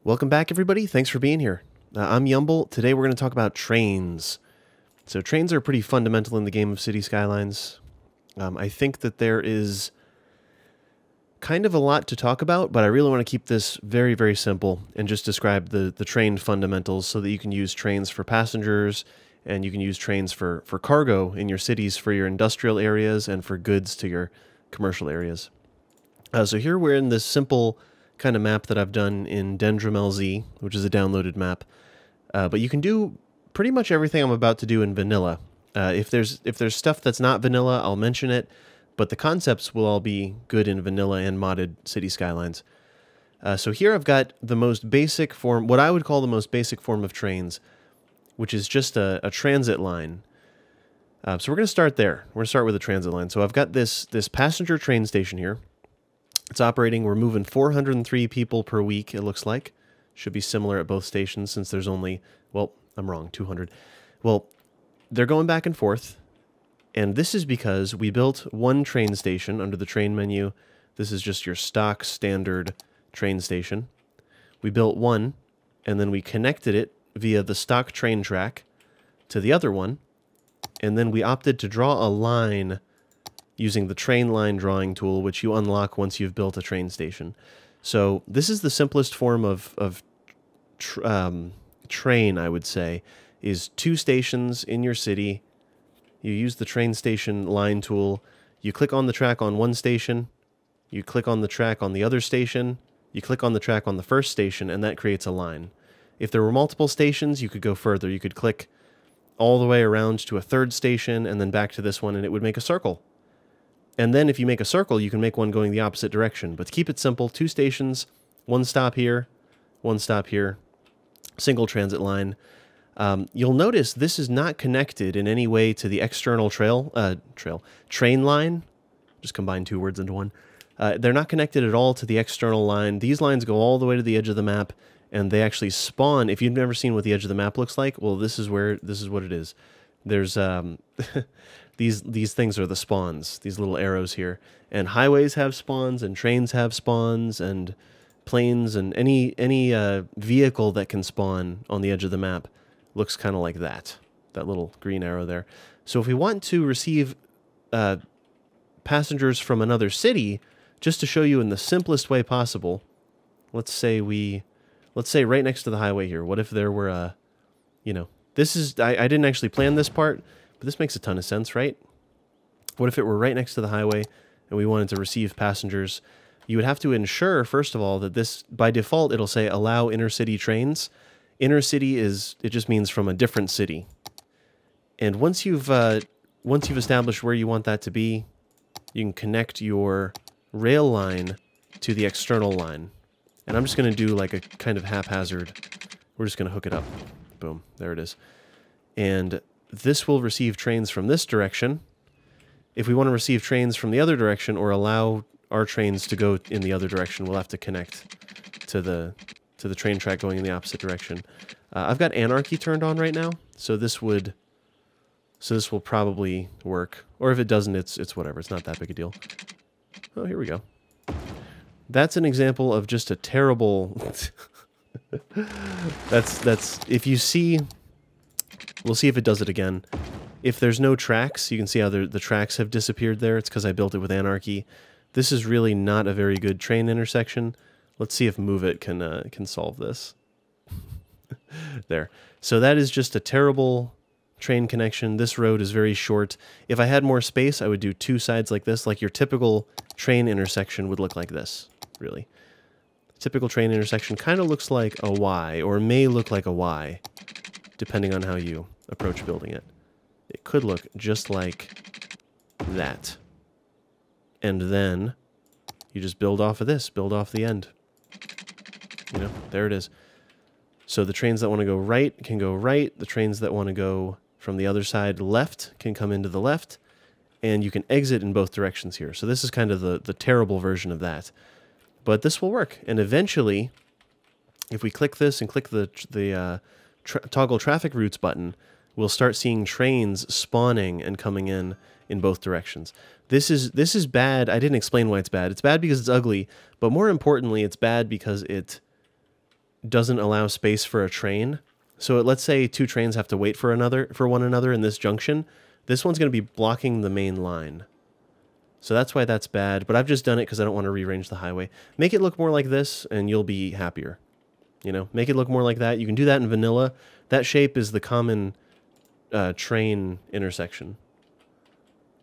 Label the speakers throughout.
Speaker 1: Welcome back, everybody. Thanks for being here. I'm Yumble. Today we're going to talk about trains. So trains are pretty fundamental in the game of City Skylines. I think that there is kind of a lot to talk about, but I really want to keep this very, very simple and just describe the train fundamentals so that you can use trains for passengers and you can use trains for cargo in your cities, for your industrial areas, and for goods to your commercial areas. So here we're in this simple kind of map that I've done in Dendrum LZ, which is a downloaded map. But you can do pretty much everything I'm about to do in vanilla. If there's stuff that's not vanilla, I'll mention it, but the concepts will all be good in vanilla and modded City Skylines. So here I've got the most basic form, what I would call the most basic form of trains, which is just a transit line. So we're going to start there. We're going to start with a transit line. So I've got this passenger train station here. It's operating. We're moving 403 people per week, it looks like. Should be similar at both stations since there's only, well, I'm wrong, 200. Well, they're going back and forth. And this is because we built one train station under the train menu. This is just your stock standard train station. We built one, and then we connected it via the stock train track to the other one. And then we opted to draw a line using the train line drawing tool, which you unlock once you've built a train station. So this is the simplest form of train, I would say, is two stations in your city. You use the train station line tool. You click on the track on one station. You click on the track on the other station. You click on the track on the first station, and that creates a line. If there were multiple stations, you could go further. You could click all the way around to a third station and then back to this one, and it would make a circle. And then if you make a circle, you can make one going the opposite direction. But to keep it simple, two stations, one stop here, single transit line. You'll notice this is not connected in any way to the external train line. Just combine two words into one. They're not connected at all to the external line. These lines go all the way to the edge of the map, and they actually spawn. If you've never seen what the edge of the map looks like, well, this is what it is. There's these things are the spawns, these little arrows here. And highways have spawns, and trains have spawns, and planes, and any vehicle that can spawn on the edge of the map looks kind of like that little green arrow there. So if we want to receive passengers from another city, just to show you in the simplest way possible, let's say right next to the highway here. What if there were a, this is, I didn't actually plan this part, but this makes a ton of sense, right? What if it were right next to the highway and we wanted to receive passengers? You would have to ensure, first of all, that this, by default, it'll say allow intercity trains. Inner city it just means from a different city. And once you've established where you want that to be, you can connect your rail line to the external line. And I'm just going to do like a kind of haphazard. We're just going to hook it up. Boom, there it is. And this will receive trains from this direction. If we want to receive trains from the other direction or allow our trains to go in the other direction, we'll have to connect to the train track going in the opposite direction. I've got anarchy turned on right now, so this will probably work. Or if it doesn't, it's whatever. It's not that big a deal. Oh, here we go. That's an example of just a terrible. that's if you see. We'll see if it does it again. If there's no tracks, you can see how the tracks have disappeared there. It's because I built it with anarchy. This is really not a very good train intersection. Let's see if Move It can solve this. There. So that is just a terrible train connection. This road is very short. If I had more space, I would do two sides like this. Like your typical train intersection would look like this, really. Typical train intersection kind of looks like a Y, or may look like a Y, depending on how you approach building it. It could look just like that. And then you just build off of this, build off the end. There it is. So the trains that want to go right can go right. The trains that want to go from the other side left can come into the left. And you can exit in both directions here. So this is kind of the terrible version of that. But this will work. And eventually, if we click this and click the toggle traffic routes button, we'll start seeing trains spawning and coming in both directions. This is bad. I didn't explain why it's bad. It's bad because it's ugly, but more importantly, it's bad because it doesn't allow space for a train. So let's say two trains have to wait for one another in this junction. This one's going to be blocking the main line. So that's why that's bad, but I've just done it because I don't want to rearrange the highway. Make it look more like this, and you'll be happier. You know, make it look more like that. You can do that in vanilla. That shape is the common train intersection.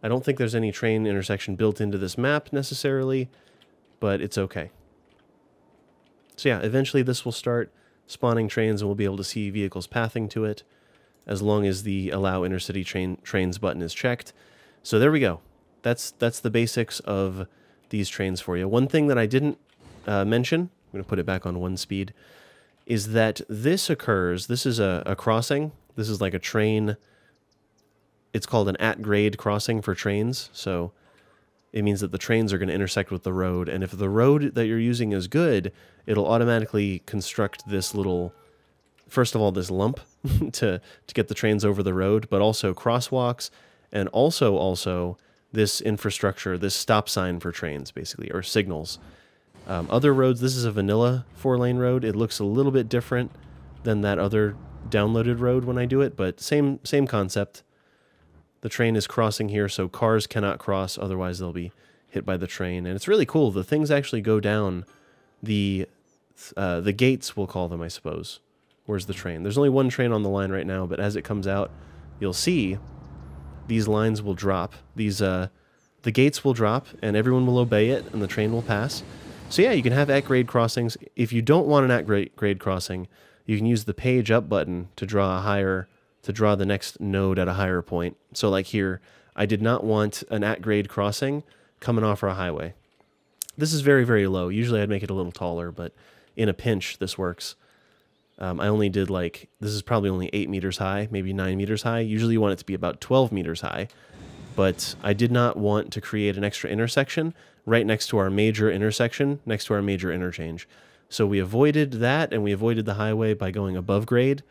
Speaker 1: I don't think there's any train intersection built into this map necessarily, but it's okay. So yeah, eventually this will start spawning trains, and we'll be able to see vehicles pathing to it, as long as the Allow Intercity Trains button is checked. So there we go. That's the basics of these trains for you. One thing that I didn't mention, I'm going to put it back on 1 speed, is that this occurs, this is a crossing. This is like a train. It's called an at-grade crossing for trains. So it means that the trains are going to intersect with the road. And if the road that you're using is good, it'll automatically construct this little, first of all, this lump to get the trains over the road, but also crosswalks, and also this infrastructure, this stop sign for trains, basically, or signals. Other roads, this is a vanilla 4-lane road. It looks a little bit different than that other downloaded road when I do it, but same concept. The train is crossing here, so cars cannot cross, otherwise they'll be hit by the train. And it's really cool. The things actually go down the gates, we'll call them, I suppose. Where's the train? There's only one train on the line right now, but as it comes out, you'll see these lines will drop. The gates will drop, and everyone will obey it, and the train will pass. So yeah, you can have at-grade crossings. If you don't want an at-grade crossing, you can use the page up button to draw the next node at a higher point. So like here, I did not want an at-grade crossing coming off our highway. This is very, very low. Usually I'd make it a little taller, but in a pinch, this works. I only did this is probably only 8 meters high, maybe 9 meters high. Usually you want it to be about 12 meters high, but I did not want to create an extra intersection right next to our major intersection, next to our major interchange. So we avoided that, and we avoided the highway by going above grade,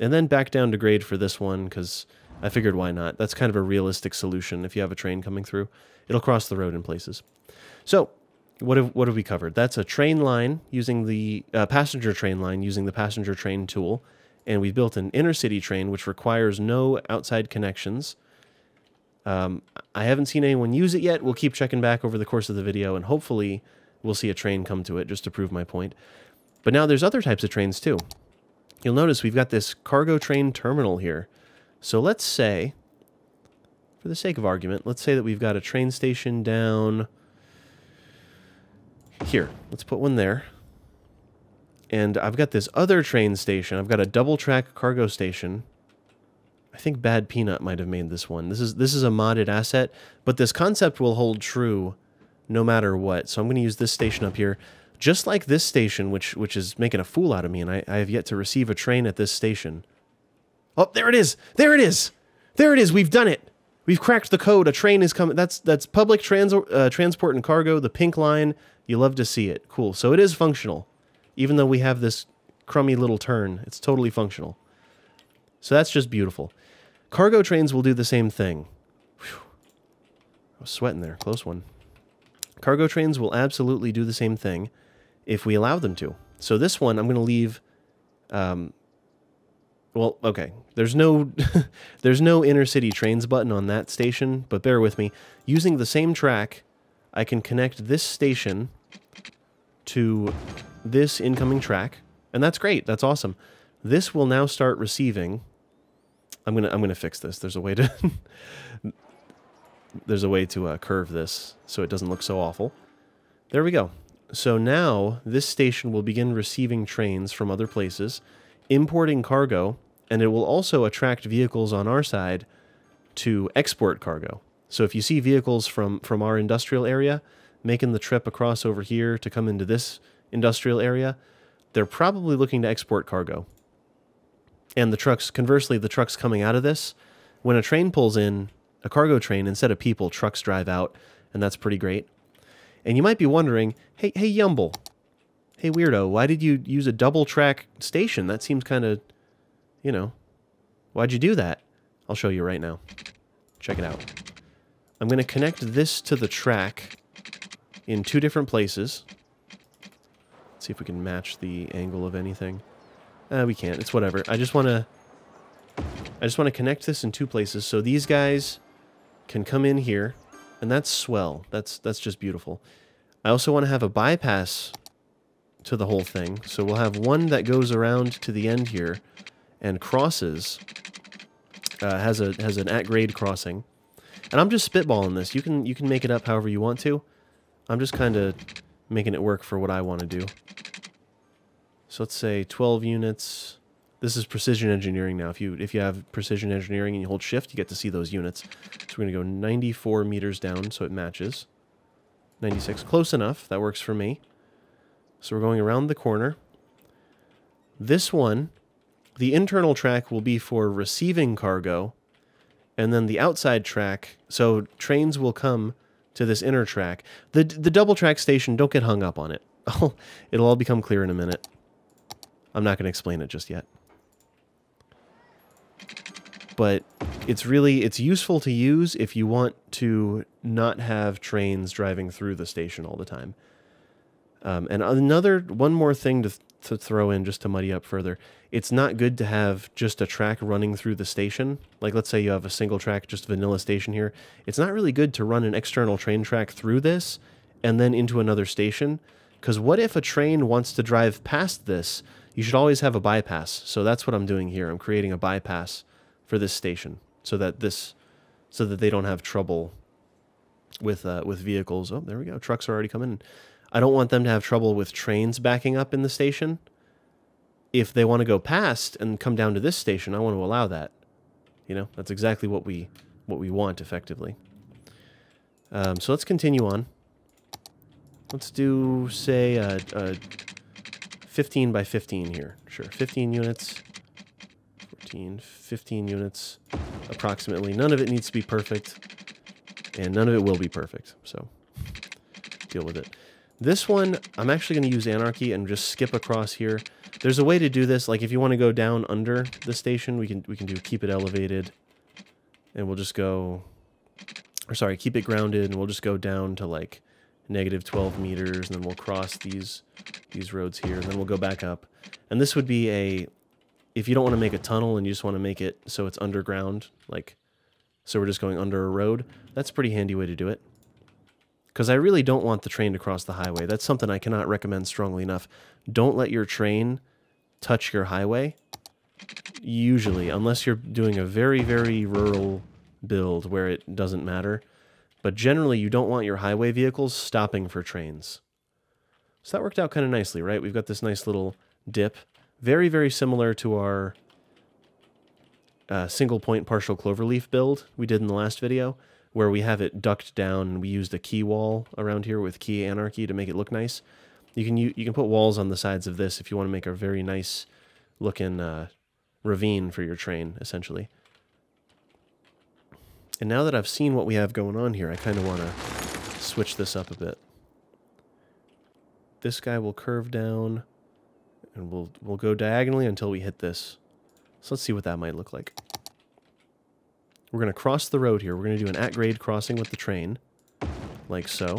Speaker 1: and then back down to grade for this one, because I figured why not? That's kind of a realistic solution if you have a train coming through. It'll cross the road in places. So what have we covered? That's a train line using the passenger train line using the passenger train tool, and we've built an intercity train which requires no outside connections. I haven't seen anyone use it yet. We'll keep checking back over the course of the video, and hopefully we'll see a train come to it just to prove my point. But now there's other types of trains too. You'll notice we've got this cargo train terminal here. So let's say, for the sake of argument, let's say that we've got a train station down here. Let's put one there. And I've got this other train station. I've got a double-track cargo station. I think Bad Peanut might have made this one. This is a modded asset, but this concept will hold true no matter what. So I'm going to use this station up here, just like this station, which is making a fool out of me, and I have yet to receive a train at this station. Oh, there it is! There it is! There it is! We've done it! We've cracked the code. A train is coming. That's public transport and cargo, the pink line. You love to see it. Cool. So it is functional. Even though we have this crummy little turn, it's totally functional. So that's just beautiful. Cargo trains will do the same thing. Whew. I was sweating there. Close one. Cargo trains will absolutely do the same thing if we allow them to. So this one, I'm going to leave... well, okay. There's no there's no intercity trains button on that station, but bear with me. Using the same track, I can connect this station to this incoming track, and that's great. That's awesome. This will now start receiving. I'm gonna fix this. There's a way to curve this so it doesn't look so awful. There we go. So now this station will begin receiving trains from other places, importing cargo, and it will also attract vehicles on our side to export cargo. So if you see vehicles from our industrial area making the trip across over here to come into this industrial area, they're probably looking to export cargo. And the trucks, conversely, the trucks coming out of this, when a train pulls in, a cargo train, instead of people, trucks drive out, and that's pretty great. And you might be wondering, hey Yumble, hey weirdo, why did you use a double track station? That seems kind of, you know, why'd you do that? I'll show you right now. Check it out. I'm going to connect this to the track in 2 different places. see if we can match the angle of anything. We can't. It's whatever. I just want to connect this in two places so these guys can come in here, and that's swell. That's just beautiful. I also want to have a bypass to the whole thing, so we'll have one that goes around to the end here and crosses. Has an at-grade crossing, and I'm just spitballing this. You can make it up however you want to. I'm just kind of making it work for what I want to do. So let's say 12 units. This is precision engineering now. If you have precision engineering and you hold shift, you get to see those units. So we're going to go 94 meters down so it matches. 96, close enough. That works for me. So we're going around the corner. This one, the internal track will be for receiving cargo, and then the outside track, so trains will come to this inner track. The double track station, don't get hung up on it. It'll all become clear in a minute. I'm not going to explain it just yet. But it's useful to use if you want to not have trains driving through the station all the time. And one more thing to throw in just to muddy up further. It's not good to have just a track running through the station. Like, let's say you have a single track, just vanilla station here. It's not really good to run an external train track through this and then into another station. Because what if a train wants to drive past this? You should always have a bypass. So that's what I'm doing here. I'm creating a bypass for this station so that they don't have trouble with vehicles. Oh, there we go. Trucks are already coming in. I don't want them to have trouble with trains backing up in the station. If they want to go past and come down to this station, I want to allow that. You know, that's exactly what we want effectively. So let's continue on. Let's do, say, 15 by 15 here. Sure, 15 units. 15 units approximately. None of it needs to be perfect, and none of it will be perfect, so deal with it. This one, I'm actually going to use Anarchy and just skip across here. There's a way to do this, like if you want to go down under the station, we can do keep it elevated, and we'll just go, or sorry, keep it grounded, and we'll just go down to like negative 12 meters, and then we'll cross these roads here, and then we'll go back up. And this would be a, if you don't want to make a tunnel and you just want to make it so it's underground, like, so we're just going under a road, that's a pretty handy way to do it. Because I really don't want the train to cross the highway. That's something I cannot recommend strongly enough. Don't let your train touch your highway, usually, unless you're doing a very, very rural build where it doesn't matter. But generally, you don't want your highway vehicles stopping for trains. So that worked out kind of nicely, right? We've got this nice little dip. Very, very similar to our single point partial cloverleaf build we did in the last video, where we have it ducked down and we used a key wall around here with key anarchy to make it look nice. You can put walls on the sides of this if you want to make a very nice looking ravine for your train, essentially. And now that I've seen what we have going on here, I kind of want to switch this up a bit. This guy will curve down, and we'll go diagonally until we hit this. So let's see what that might look like. We're going to cross the road here. We're going to do an at-grade crossing with the train, like so.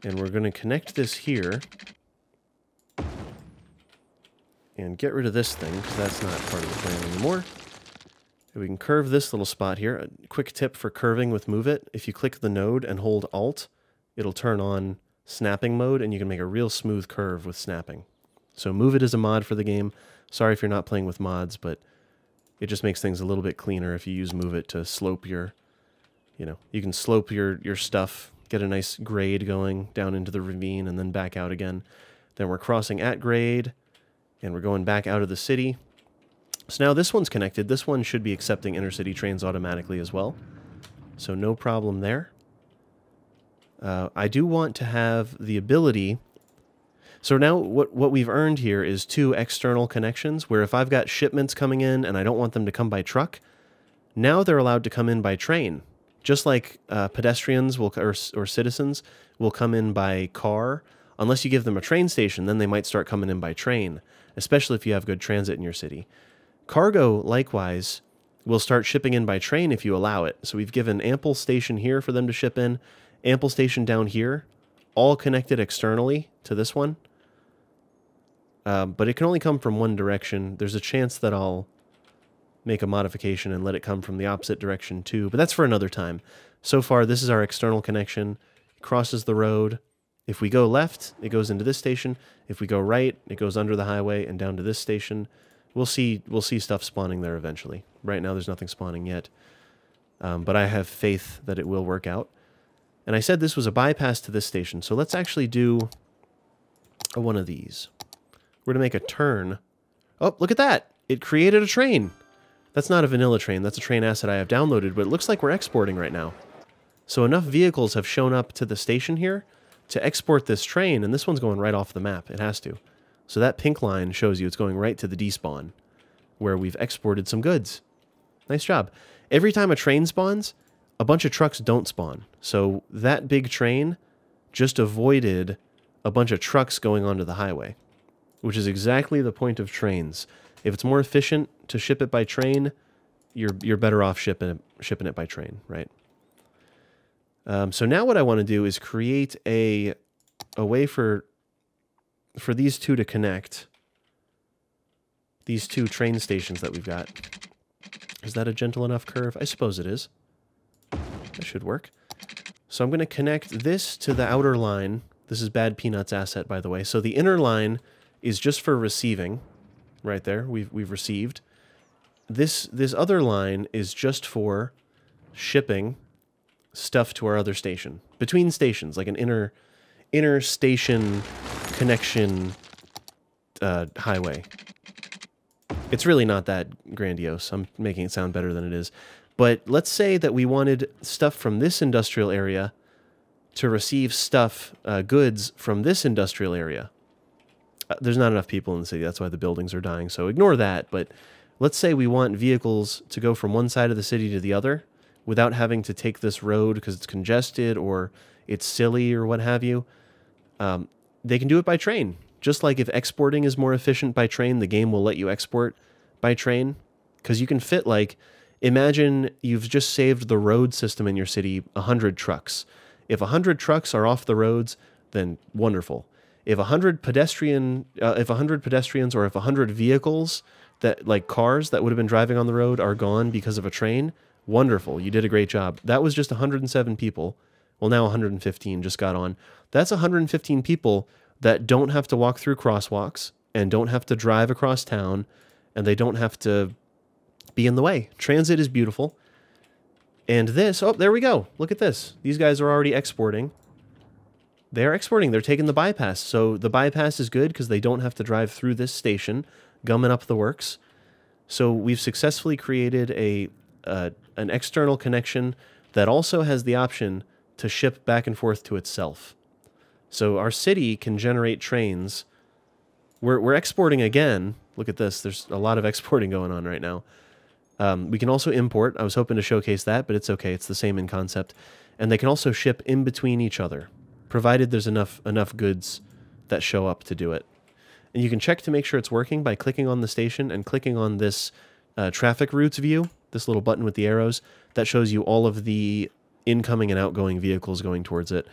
Speaker 1: And we're going to connect this here and get rid of this thing, because that's not part of the plan anymore. And we can curve this little spot here. A quick tip for curving with Move It. If you click the node and hold Alt, it'll turn on snapping mode, and you can make a real smooth curve with snapping. So Move It is a mod for the game. Sorry if you're not playing with mods, but it just makes things a little bit cleaner if you use Move It to slope your, you can slope your stuff, get a nice grade going down into the ravine and then back out again. Then we're crossing at grade, and we're going back out of the city. So now this one's connected. This one should be accepting intercity trains automatically as well. So no problem there. I do want to have the ability. So now what we've earned here is 2 external connections, where if I've got shipments coming in and I don't want them to come by truck, now they're allowed to come in by train. Just like pedestrians or citizens will come in by car. Unless you give them a train station, then they might start coming in by train, especially if you have good transit in your city. Cargo, likewise, will start shipping in by train if you allow it. So we've given ample station here for them to ship in, ample station down here, all connected externally to this one. But it can only come from one direction. There's a chance that I'll make a modification and let it come from the opposite direction too, but that's for another time. So far, this is our external connection. It crosses the road. If we go left, it goes into this station. If we go right, it goes under the highway and down to this station. We'll see stuff spawning there eventually. Right now, there's nothing spawning yet. But I have faith that it will work out. And I said this was a bypass to this station, so let's actually do one of these. We're going to make a turn. Oh, look at that! It created a train! That's not a vanilla train, that's a train asset I have downloaded, but it looks like we're exporting right now. So enough vehicles have shown up to the station here to export this train, and this one's going right off the map. It has to. So that pink line shows you it's going right to the despawn, where we've exported some goods. Nice job. Every time a train spawns, a bunch of trucks don't spawn. So that big train just avoided a bunch of trucks going onto the highway, which is exactly the point of trains. If it's more efficient to ship it by train, you're better off shipping it by train, right? So now what I want to do is create a way for these two to connect. These two train stations that we've got. Is that a gentle enough curve? I suppose it is. That should work. So I'm going to connect this to the outer line. This is Bad Peanut's asset, by the way. So the inner line is just for receiving. Right there, we've received. This other line is just for shipping stuff to our other station. Between stations, like an inner station connection highway. It's really not that grandiose. I'm making it sound better than it is. But let's say that we wanted stuff from this industrial area to receive stuff, goods from this industrial area. There's not enough people in the city, that's why the buildings are dying, so ignore that. But let's say we want vehicles to go from one side of the city to the other without having to take this road because it's congested or it's silly or what have you. They can do it by train. Just like if exporting is more efficient by train, the game will let you export by train. Because you can fit, like, imagine you've just saved the road system in your city 100 trucks. If 100 trucks are off the roads, then wonderful. If 100 pedestrians or if 100 vehicles, that like cars that would have been driving on the road are gone because of a train, wonderful. You did a great job. That was just 107 people. Well, now 115 just got on. That's 115 people that don't have to walk through crosswalks and don't have to drive across town and they don't have to be in the way. Transit is beautiful. And this, oh, there we go. Look at this. These guys are already exporting. They're exporting. They're taking the bypass. So the bypass is good because they don't have to drive through this station, gumming up the works. So we've successfully created an external connection that also has the option to ship back and forth to itself. So our city can generate trains. We're exporting again. Look at this. There's a lot of exporting going on right now. We can also import. I was hoping to showcase that, but it's okay. It's the same in concept. And they can also ship in between each other, provided there's enough goods that show up to do it. And you can check to make sure it's working by clicking on the station and clicking on this traffic routes view, this little button with the arrows, that shows you all of the incoming and outgoing vehicles going towards it.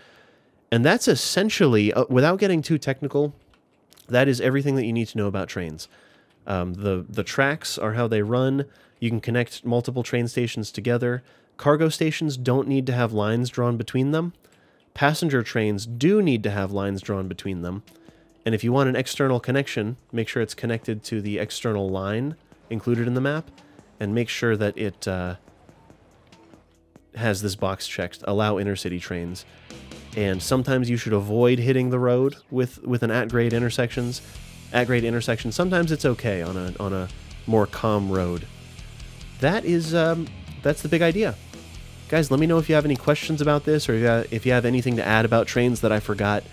Speaker 1: And that's essentially, without getting too technical, that is everything that you need to know about trains. The tracks are how they run. You can connect multiple train stations together. Cargo stations don't need to have lines drawn between them. Passenger trains do need to have lines drawn between them. And if you want an external connection, make sure it's connected to the external line included in the map, and make sure that it has this box checked, allow intercity trains. And sometimes you should avoid hitting the road with an at-grade intersection. Sometimes it's okay on a more calm road. That's the big idea. Guys, let me know if you have any questions about this, or if you have anything to add about trains that I forgot.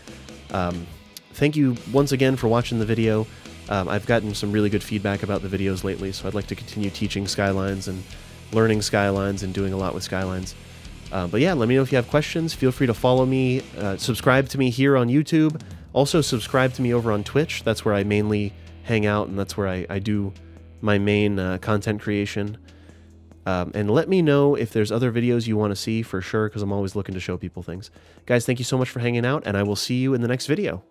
Speaker 1: Thank you once again for watching the video. I've gotten some really good feedback about the videos lately, so I'd like to continue teaching Skylines and learning Skylines and doing a lot with Skylines. But yeah, let me know if you have questions. Feel free to follow me, subscribe to me here on YouTube. Also, subscribe to me over on Twitch. That's where I mainly hang out, and that's where I do my main content creation. And let me know if there's other videos you want to see for sure, because I'm always looking to show people things. Guys, thank you so much for hanging out, and I will see you in the next video.